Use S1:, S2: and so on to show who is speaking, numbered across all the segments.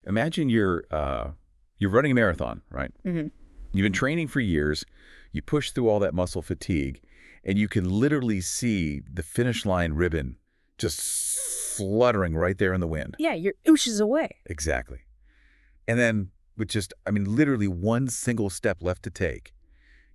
S1: Imagine you're running a marathon, right?
S2: Mm-hmm.
S1: You've been training for years. You push through all that muscle fatigue, and you can literally see the finish line ribbon just fluttering right there in the wind.
S2: Yeah, you're inches away.
S1: Exactly. And then with just, literally one single step left to take,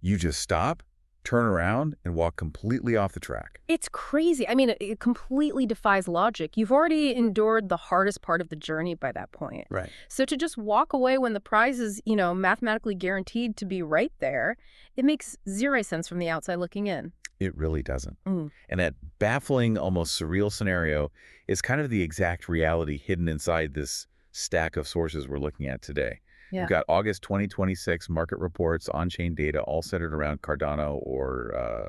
S1: you just stop, turn around, and walk completely off the track.
S2: It's crazy. It completely defies logic. You've already endured the hardest part of the journey by that point.
S1: Right.
S2: So to just walk away when the prize is, mathematically guaranteed to be right there, it makes zero sense from the outside looking in.
S1: It really doesn't.
S2: Mm.
S1: And that baffling, almost surreal scenario is kind of the exact reality hidden inside this stack of sources we're looking at today.
S2: Yeah.
S1: We've got August 2026 market reports, on-chain data, all centered around Cardano or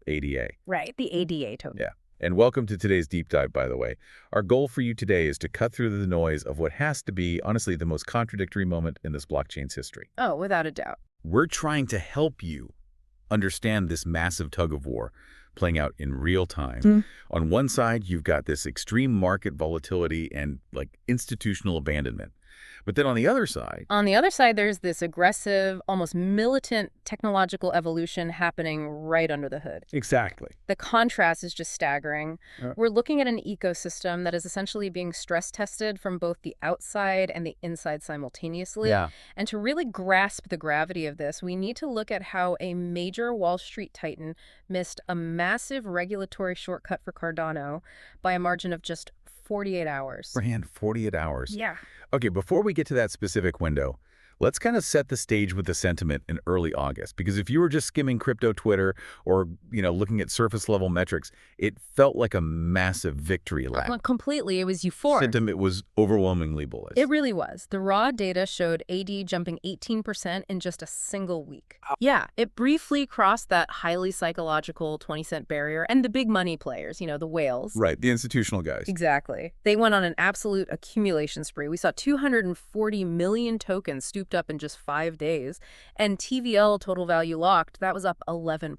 S1: ADA.
S2: Right, the ADA token.
S1: Yeah. And welcome to today's deep dive, by the way. Our goal for you today is to cut through the noise of what has to be, honestly, the most contradictory moment in this blockchain's history.
S2: Oh, without a doubt.
S1: We're trying to help you understand this massive tug of war playing out in real time.
S2: Mm.
S1: On one side, you've got this extreme market volatility and institutional abandonment. But then on the other side...
S2: there's this aggressive, almost militant technological evolution happening right under the hood.
S1: Exactly.
S2: The contrast is just staggering. We're looking at an ecosystem that is essentially being stress tested from both the outside and the inside simultaneously.
S1: Yeah.
S2: And to really grasp the gravity of this, we need to look at how a major Wall Street titan missed a massive regulatory shortcut for Cardano by a margin of just 48 hours.
S1: Brand, 48 hours.
S2: Yeah.
S1: Okay, before we get to that specific window, let's kind of set the stage with the sentiment in early August. Because if you were just skimming crypto Twitter or, looking at surface level metrics, it felt like a massive victory lap.
S2: Completely. It was euphoric.
S1: Sentiment was overwhelmingly bullish.
S2: It really was. The raw data showed AD jumping 18% in just a single week. Yeah, it briefly crossed that highly psychological 20-cent barrier, and the big money players, the whales.
S1: Right, the institutional guys.
S2: Exactly. They went on an absolute accumulation spree. We saw 240 million tokens stooped up in just 5 days, and TVL, total value locked, that was up 11%.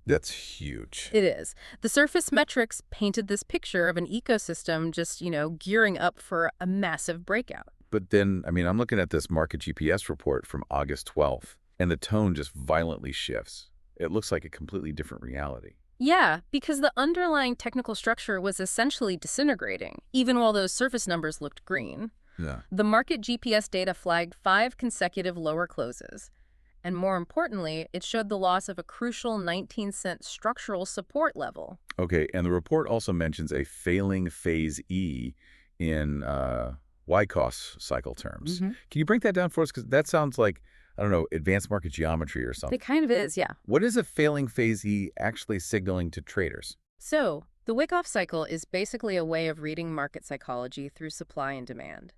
S1: That's huge.
S2: It is. The surface metrics painted this picture of an ecosystem just, gearing up for a massive breakout.
S1: But then, I'm looking at this market GPS report from August 12th, and the tone just violently shifts. It looks like a completely different reality.
S2: Yeah, because the underlying technical structure was essentially disintegrating, even while those surface numbers looked green.
S1: Yeah.
S2: The market GPS data flagged 5 consecutive lower closes. And more importantly, it showed the loss of a crucial 19-cent structural support level.
S1: Okay, and the report also mentions a failing Phase E in Wyckoff cycle terms.
S2: Mm-hmm.
S1: Can you break that down for us? Because that sounds like, advanced market geometry or something.
S2: It kind of is, yeah.
S1: What is a failing Phase E actually signaling to traders?
S2: So, the Wyckoff cycle is basically a way of reading market psychology through supply and demand.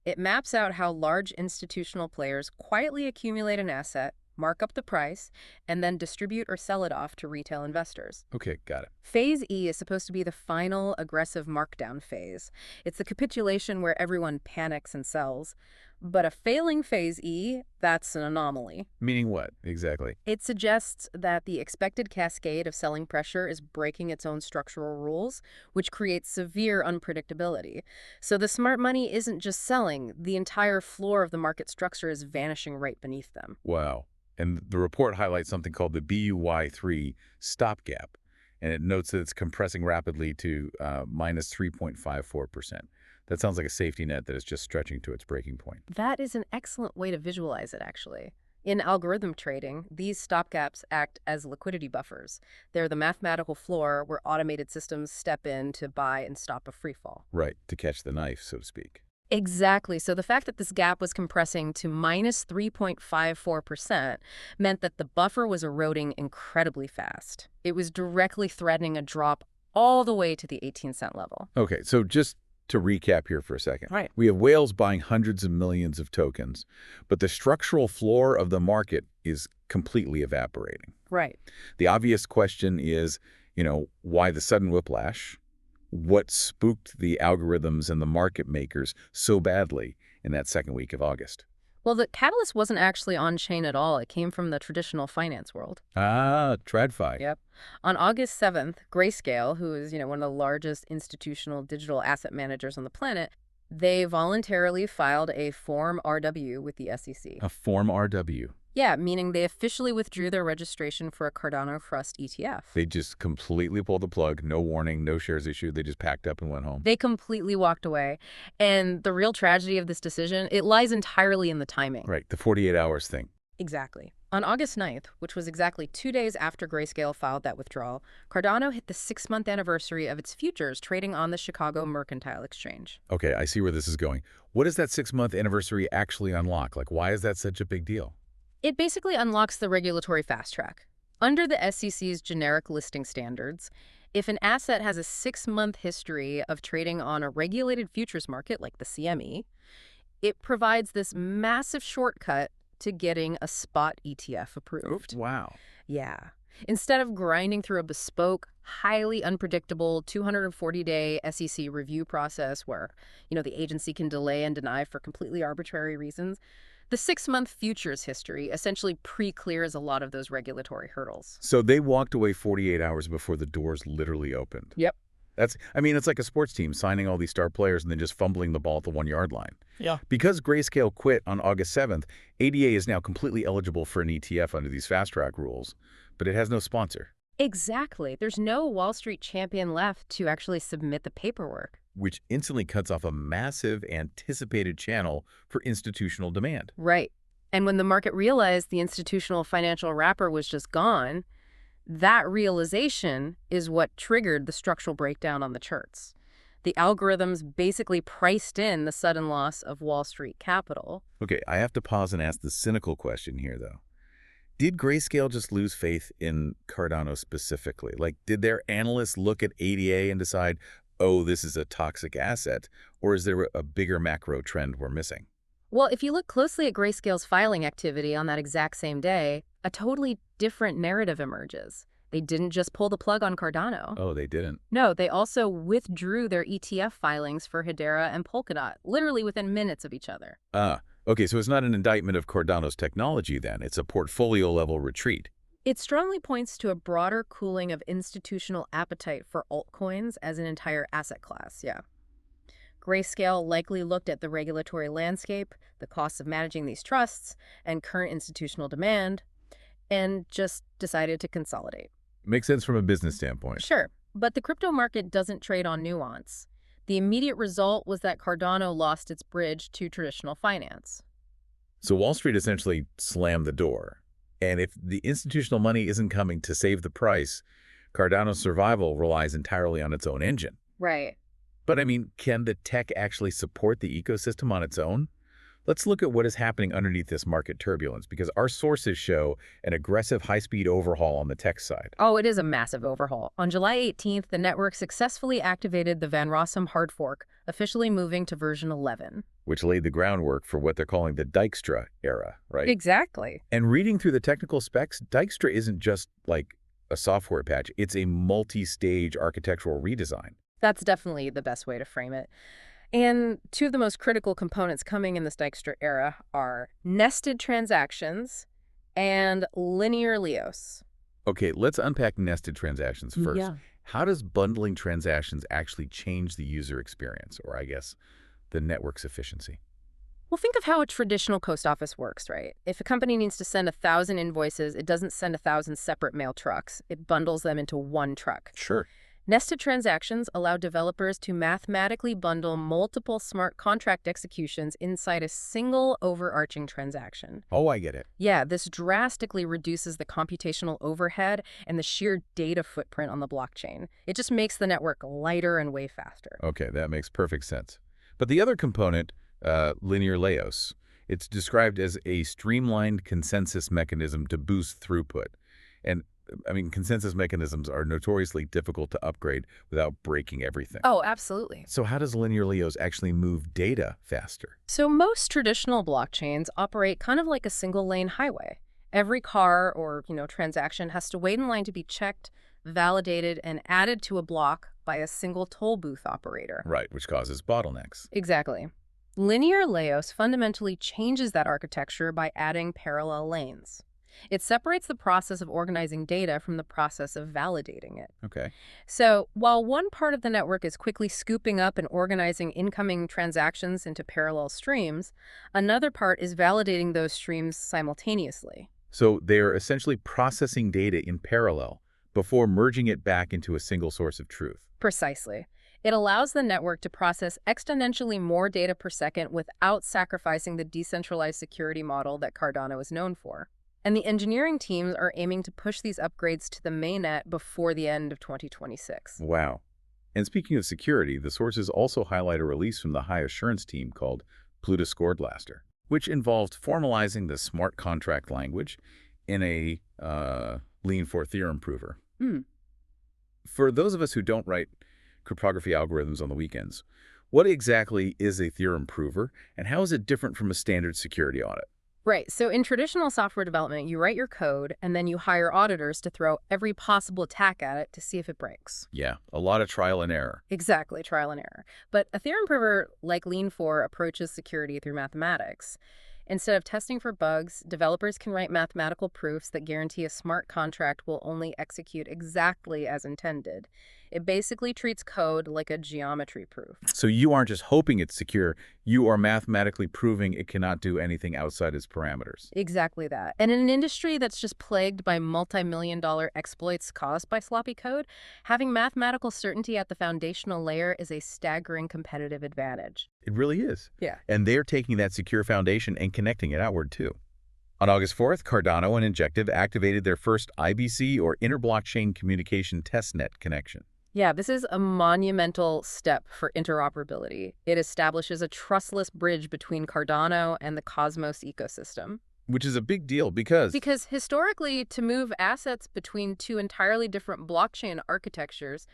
S2: It maps out how large institutional players quietly accumulate an asset, mark up the price, and then distribute or sell it off to retail investors.
S1: Okay, got it.
S2: Phase E is supposed to be the final aggressive markdown phase. It's the capitulation where everyone panics and sells. But a failing Phase E, that's an anomaly.
S1: Meaning what, exactly?
S2: It suggests that the expected cascade of selling pressure is breaking its own structural rules, which creates severe unpredictability. So the smart money isn't just selling, the entire floor of the market structure is vanishing right beneath them.
S1: Wow. And the report highlights something called the BUY3 stopgap, and it notes that it's compressing rapidly to minus 3.54%. That sounds like a safety net that is just stretching to its breaking point.
S2: That is an excellent way to visualize it, actually. In algorithm trading, these stopgaps act as liquidity buffers. They're the mathematical floor where automated systems step in to buy and stop a freefall.
S1: Right, to catch the knife, so to speak.
S2: Exactly. So the fact that this gap was compressing to minus 3.54% meant that the buffer was eroding incredibly fast. It was directly threatening a drop all the way to the 18-cent level.
S1: Okay, so just to recap here for a second.
S2: Right.
S1: We have whales buying hundreds of millions of tokens, but the structural floor of the market is completely evaporating.
S2: Right.
S1: The obvious question is, why the sudden whiplash? What spooked the algorithms and the market makers so badly in that second week of August?
S2: Well, the catalyst wasn't actually on-chain at all. It came from the traditional finance world.
S1: Ah, TradFi.
S2: Yep. On August 7th, Grayscale, who is, one of the largest institutional digital asset managers on the planet, They voluntarily filed a Form RW with the SEC.
S1: A Form RW.
S2: Yeah, meaning they officially withdrew their registration for a Cardano Trust ETF.
S1: They just completely pulled the plug, no warning, no shares issued. They just packed up and went home.
S2: They completely walked away. And the real tragedy of this decision, it lies entirely in the timing.
S1: Right, the 48 hours thing.
S2: Exactly. On August 9th, which was exactly 2 days after Grayscale filed that withdrawal, Cardano hit the 6-month anniversary of its futures trading on the Chicago Mercantile Exchange.
S1: Okay, I see where this is going. What does that 6-month anniversary actually unlock? Like, why is that such a big deal?
S2: It basically unlocks the regulatory fast track. Under the SEC's generic listing standards, if an asset has a 6-month history of trading on a regulated futures market like the CME, it provides this massive shortcut to getting a spot ETF approved.
S1: Wow.
S2: Yeah. Instead of grinding through a bespoke, highly unpredictable 240-day SEC review process where, the agency can delay and deny for completely arbitrary reasons, the 6-month futures history essentially pre-clears a lot of those regulatory hurdles.
S1: So they walked away 48 hours before the doors literally opened.
S2: Yep.
S1: It's like a sports team signing all these star players and then just fumbling the ball at the 1-yard line.
S3: Yeah.
S1: Because Grayscale quit on August 7th, ADA is now completely eligible for an ETF under these fast-track rules, but it has no sponsor.
S2: Exactly. There's no Wall Street champion left to actually submit the paperwork.
S1: Which instantly cuts off a massive anticipated channel for institutional demand.
S2: Right. And when the market realized the institutional financial wrapper was just gone, that realization is what triggered the structural breakdown on the charts. The algorithms basically priced in the sudden loss of Wall Street capital.
S1: Okay, I have to pause and ask the cynical question here, though. Did Grayscale just lose faith in Cardano specifically? Like, did their analysts look at ADA and decide, oh, this is a toxic asset, or is there a bigger macro trend we're missing?
S2: Well, if you look closely at Grayscale's filing activity on that exact same day, a totally different narrative emerges. They didn't just pull the plug on Cardano.
S1: Oh, they didn't?
S2: No, they also withdrew their ETF filings for Hedera and Polkadot, literally within minutes of each other.
S1: Okay, so it's not an indictment of Cardano's technology then. It's a portfolio-level retreat.
S2: It strongly points to a broader cooling of institutional appetite for altcoins as an entire asset class, yeah. Grayscale likely looked at the regulatory landscape, the costs of managing these trusts, and current institutional demand, and just decided to consolidate.
S1: Makes sense from a business standpoint.
S2: Sure, but the crypto market doesn't trade on nuance. The immediate result was that Cardano lost its bridge to traditional finance.
S1: So Wall Street essentially slammed the door. And if the institutional money isn't coming to save the price, Cardano's survival relies entirely on its own engine.
S2: Right.
S1: But can the tech actually support the ecosystem on its own? Let's look at what is happening underneath this market turbulence, because our sources show an aggressive high-speed overhaul on the tech side.
S2: Oh, it is a massive overhaul. On July 18th, the network successfully activated the Van Rossum hard fork, officially moving to version 11.
S1: Which laid the groundwork for what they're calling the Dijkstra era, right?
S2: Exactly.
S1: And reading through the technical specs, Dijkstra isn't just like a software patch. It's a multi-stage architectural redesign.
S2: That's definitely the best way to frame it. And two of the most critical components coming in this Dijkstra era are nested transactions and linear LEOs.
S1: Okay, let's unpack nested transactions first.
S2: Yeah.
S1: How does bundling transactions actually change the user experience, or I guess the network's efficiency?
S2: Well, think of how a traditional post office works, right? If a company needs to send 1,000 invoices, it doesn't send 1,000 separate mail trucks. It bundles them into one truck.
S1: Sure.
S2: Nested transactions allow developers to mathematically bundle multiple smart contract executions inside a single overarching transaction.
S1: Oh, I get it.
S2: Yeah, this drastically reduces the computational overhead and the sheer data footprint on the blockchain. It just makes the network lighter and way faster.
S1: Okay, that makes perfect sense. But the other component, linear LEOs, it's described as a streamlined consensus mechanism to boost throughput. And consensus mechanisms are notoriously difficult to upgrade without breaking everything.
S2: Oh, absolutely.
S1: So how does linear LEOs actually move data faster?
S2: So most traditional blockchains operate kind of like a single-lane highway. Every car or, transaction has to wait in line to be checked, validated, and added to a block by a single toll booth operator.
S1: Right, which causes bottlenecks.
S2: Exactly. Linear LEOs fundamentally changes that architecture by adding parallel lanes. It separates the process of organizing data from the process of validating it.
S1: Okay.
S2: So, while one part of the network is quickly scooping up and organizing incoming transactions into parallel streams, another part is validating those streams simultaneously.
S1: So they are essentially processing data in parallel before merging it back into a single source of truth.
S2: Precisely. It allows the network to process exponentially more data per second without sacrificing the decentralized security model that Cardano is known for. And the engineering teams are aiming to push these upgrades to the mainnet before the end of 2026.
S1: Wow. And speaking of security, the sources also highlight a release from the high assurance team called Plutus Scordlaster, which involved formalizing the smart contract language in a lean-for theorem prover. For those of us who don't write cryptography algorithms on the weekends, what exactly is a theorem prover, and how is it different from a standard security audit?
S2: Right. So in traditional software development, you write your code and then you hire auditors to throw every possible attack at it to see if it breaks.
S1: Yeah, a lot of trial and error.
S2: Exactly, trial and error. But a theorem prover like Lean4 approaches security through mathematics. Instead of testing for bugs, developers can write mathematical proofs that guarantee a smart contract will only execute exactly as intended. It basically treats code like a geometry proof.
S1: So you aren't just hoping it's secure, you are mathematically proving it cannot do anything outside its parameters.
S2: Exactly that. And in an industry that's just plagued by multi-million-dollar exploits caused by sloppy code, having mathematical certainty at the foundational layer is a staggering competitive advantage.
S1: It really is.
S2: Yeah.
S1: And they're taking that secure foundation and connecting it outward too. On August 4th, Cardano and Injective activated their first IBC or Interblockchain Communication Testnet connection.
S2: Yeah, this is a monumental step for interoperability. It establishes a trustless bridge between Cardano and the Cosmos ecosystem.
S1: Which is a big deal because
S2: Historically, to move assets between two entirely different blockchain architectures,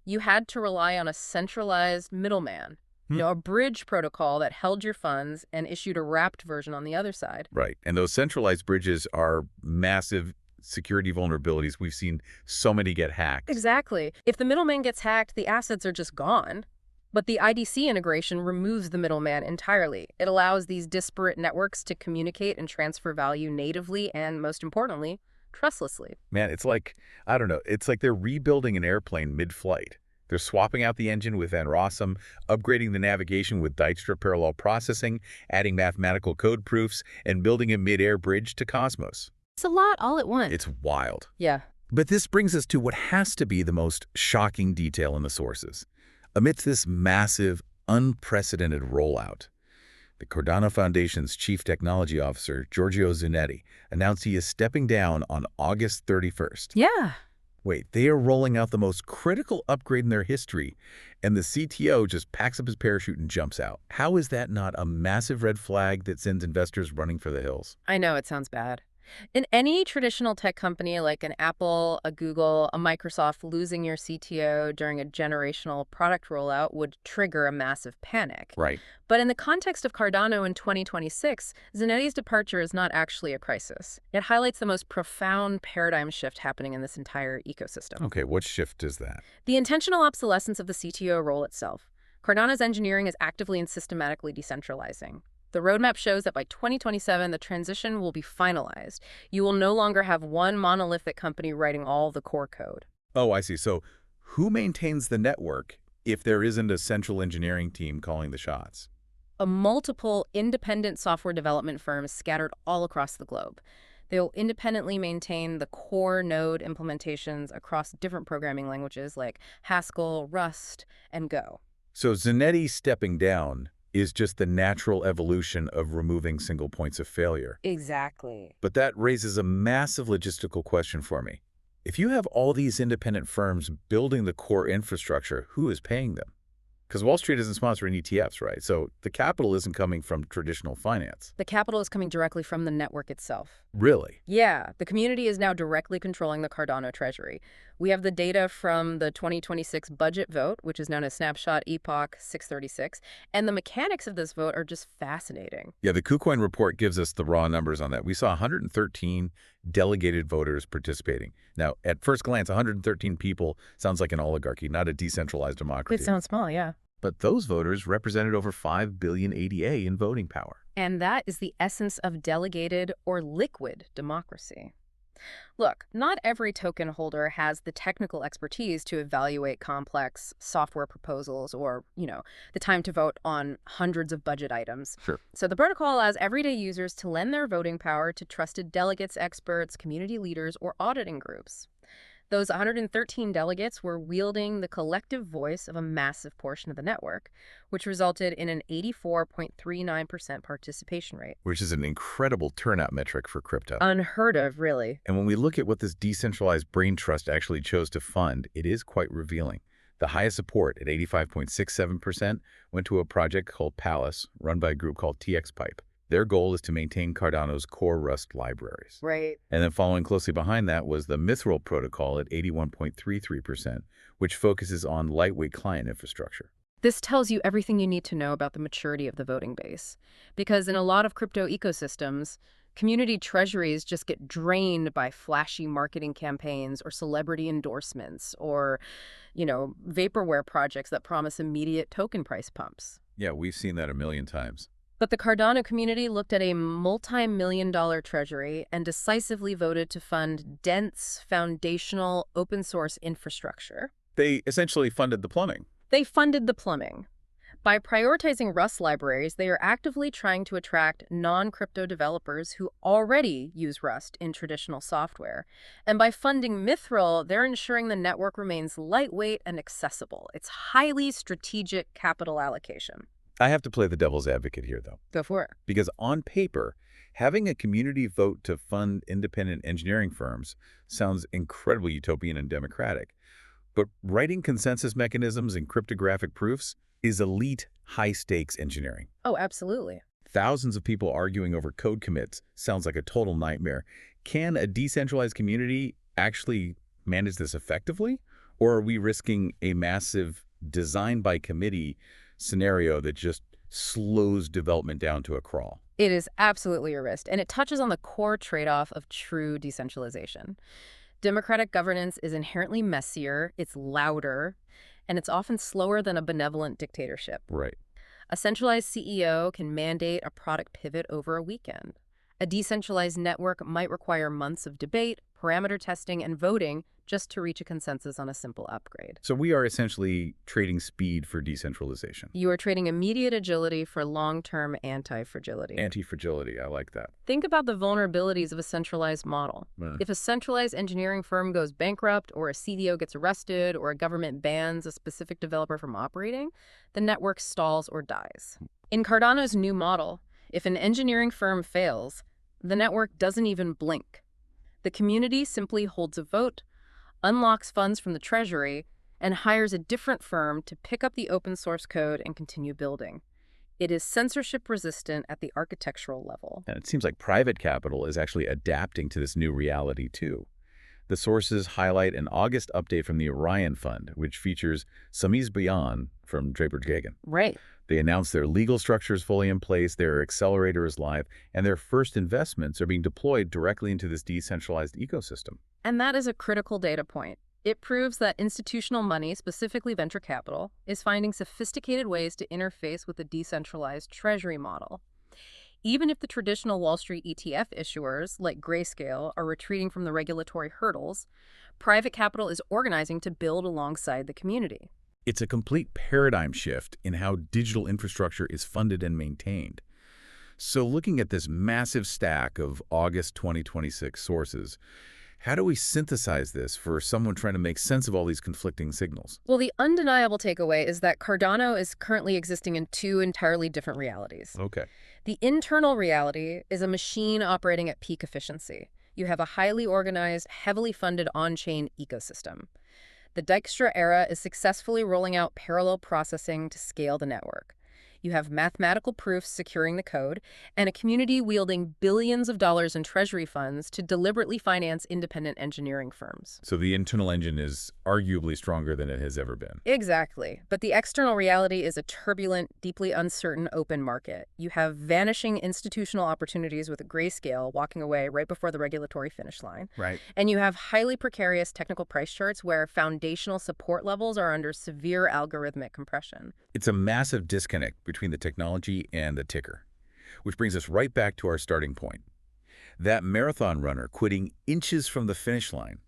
S2: you had to rely on a centralized middleman, a bridge protocol that held your funds and issued a wrapped version on the other side.
S1: Right. And those centralized bridges are massive security vulnerabilities. We've seen so many get hacked.
S2: Exactly. If the middleman gets hacked, the assets are just gone. But the IDC integration removes the middleman entirely. It allows these disparate networks to communicate and transfer value natively and, most importantly, trustlessly.
S1: Man, it's like, I don't know, it's like they're rebuilding an airplane mid-flight. They're swapping out the engine with Rossum, upgrading the navigation with Dijkstra parallel processing, adding mathematical code proofs, and building a mid-air bridge to Cosmos.
S2: It's a lot all at once.
S1: It's wild.
S2: Yeah.
S1: But this brings us to what has to be the most shocking detail in the sources. Amidst this massive, unprecedented rollout, the Cardano Foundation's Chief Technology Officer, Giorgio Zanetti, announced he is stepping down on August 31st.
S2: Yeah.
S1: Wait, they are rolling out the most critical upgrade in their history, and the CTO just packs up his parachute and jumps out. How is that not a massive red flag that sends investors running for the hills?
S2: I know it sounds bad. In any traditional tech company like an Apple, a Google, a Microsoft, losing your CTO during a generational product rollout would trigger a massive panic.
S1: Right.
S2: But in the context of Cardano in 2026, Zanetti's departure is not actually a crisis. It highlights the most profound paradigm shift happening in this entire ecosystem.
S1: Okay, what shift is that?
S2: The intentional obsolescence of the CTO role itself. Cardano's engineering is actively and systematically decentralizing. The roadmap shows that by 2027, the transition will be finalized. You will no longer have one monolithic company writing all the core code.
S1: Oh, I see. So who maintains the network if there isn't a central engineering team calling the shots?
S2: Multiple independent software development firms scattered all across the globe. They'll independently maintain the core node implementations across different programming languages like Haskell, Rust, and Go.
S1: So Zanetti stepping down is just the natural evolution of removing single points of failure.
S2: Exactly.
S1: But that raises a massive logistical question for me. If you have all these independent firms building the core infrastructure, who is paying them? Because Wall Street isn't sponsoring ETFs, right? So the capital isn't coming from traditional finance.
S2: The capital is coming directly from the network itself.
S1: Really?
S2: Yeah, the community is now directly controlling the Cardano Treasury. We have the data from the 2026 budget vote, which is known as Snapshot Epoch 636, and the mechanics of this vote are just fascinating.
S1: Yeah, the KuCoin report gives us the raw numbers on that. We saw 113 delegated voters participating. Now, at first glance, 113 people sounds like an oligarchy, not a decentralized democracy.
S2: It sounds small, yeah.
S1: But those voters represented over 5 billion ADA in voting power.
S2: And that is the essence of delegated or liquid democracy. Look, not every token holder has the technical expertise to evaluate complex software proposals or, the time to vote on hundreds of budget items.
S1: Sure.
S2: So the protocol allows everyday users to lend their voting power to trusted delegates, experts, community leaders, or auditing groups. Those 113 delegates were wielding the collective voice of a massive portion of the network, which resulted in an 84.39% participation rate.
S1: Which is an incredible turnout metric for crypto.
S2: Unheard of, really.
S1: And when we look at what this decentralized brain trust actually chose to fund, it is quite revealing. The highest support at 85.67% went to a project called Palace, run by a group called TX Pipe. Their goal is to maintain Cardano's core Rust libraries.
S2: Right.
S1: And then following closely behind that was the Mithril protocol at 81.33%, which focuses on lightweight client infrastructure.
S2: This tells you everything you need to know about the maturity of the voting base. Because in a lot of crypto ecosystems, community treasuries just get drained by flashy marketing campaigns or celebrity endorsements or, vaporware projects that promise immediate token price pumps.
S1: Yeah, we've seen that a million times.
S2: But the Cardano community looked at a multi-million-dollar treasury and decisively voted to fund dense, foundational, open-source infrastructure.
S1: They essentially funded the plumbing.
S2: They funded the plumbing. By prioritizing Rust libraries, they are actively trying to attract non-crypto developers who already use Rust in traditional software. And by funding Mithril, they're ensuring the network remains lightweight and accessible. It's highly strategic capital allocation.
S1: I have to play the devil's advocate here, though.
S2: Go for it.
S1: Because on paper, having a community vote to fund independent engineering firms sounds incredibly utopian and democratic. But writing consensus mechanisms and cryptographic proofs is elite, high-stakes engineering.
S2: Oh, absolutely.
S1: Thousands of people arguing over code commits sounds like a total nightmare. Can a decentralized community actually manage this effectively? Or are we risking a massive design-by-committee scenario that just slows development down to a crawl?
S2: It is absolutely a risk, and it touches on the core trade-off of true decentralization. Democratic governance is inherently messier, it's louder, and it's often slower than a benevolent dictatorship.
S1: Right.
S2: A centralized CEO can mandate a product pivot over a weekend. A decentralized network might require months of debate, parameter testing, and voting just to reach a consensus on a simple upgrade.
S1: So we are essentially trading speed for decentralization.
S2: You are trading immediate agility for long-term anti-fragility.
S1: Anti-fragility, I like that.
S2: Think about the vulnerabilities of a centralized model. If a centralized engineering firm goes bankrupt, or a CDO gets arrested, or a government bans a specific developer from operating, the network stalls or dies. In Cardano's new model, if an engineering firm fails, the network doesn't even blink. The community simply holds a vote, unlocks funds from the Treasury, and hires a different firm to pick up the open source code and continue building. It is censorship resistant at the architectural level.
S1: And it seems like private capital is actually adapting to this new reality too. The sources highlight an August update from the Orion Fund, which features Samiz Bayan from Draper Gagan.
S2: Right.
S1: They announced their legal structure is fully in place, their accelerator is live, and their first investments are being deployed directly into this decentralized ecosystem.
S2: And that is a critical data point. It proves that institutional money, specifically venture capital, is finding sophisticated ways to interface with the decentralized treasury model. Even if the traditional Wall Street ETF issuers, like Grayscale, are retreating from the regulatory hurdles, private capital is organizing to build alongside the community.
S1: It's a complete paradigm shift in how digital infrastructure is funded and maintained. So looking at this massive stack of August 2026 sources, how do we synthesize this for someone trying to make sense of all these conflicting signals?
S2: Well, the undeniable takeaway is that Cardano is currently existing in two entirely different realities.
S1: Okay.
S2: The internal reality is a machine operating at peak efficiency. You have a highly organized, heavily funded on-chain ecosystem. The Dijkstra era is successfully rolling out parallel processing to scale the network. You have mathematical proofs securing the code, and a community wielding billions of dollars in treasury funds to deliberately finance independent engineering firms.
S1: So the internal engine is arguably stronger than it has ever been.
S2: Exactly. But the external reality is a turbulent, deeply uncertain open market. You have vanishing institutional opportunities with Grayscale walking away right before the regulatory finish line.
S1: Right.
S2: And you have highly precarious technical price charts where foundational support levels are under severe algorithmic compression.
S1: It's a massive disconnect between the technology and the ticker. Which brings us right back to our starting point. That marathon runner quitting inches from the finish line.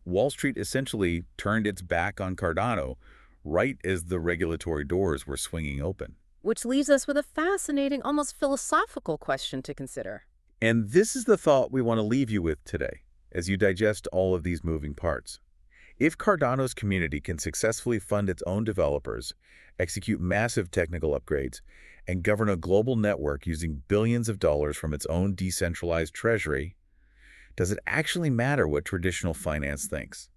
S1: Wall Street essentially turned its back on Cardano right as the regulatory doors were swinging open.
S2: Which leaves us with a fascinating, almost philosophical question to consider.
S1: And this is the thought we want to leave you with today, as you digest all of these moving parts. If Cardano's community can successfully fund its own developers, execute massive technical upgrades, and govern a global network using billions of dollars from its own decentralized treasury, does it actually matter what traditional finance thinks?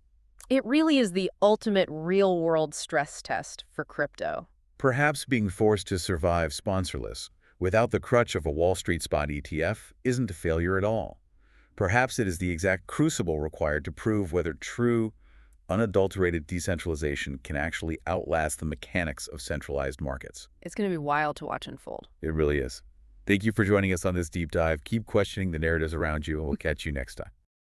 S2: It really is the ultimate real-world stress test for crypto.
S1: Perhaps being forced to survive sponsorless, without the crutch of a Wall Street spot ETF, isn't a failure at all. Perhaps it is the exact crucible required to prove whether true, unadulterated decentralization can actually outlast the mechanics of centralized markets.
S2: It's going to be wild to watch unfold.
S1: It really is. Thank you for joining us on this deep dive. Keep questioning the narratives around you, and we'll catch you next time.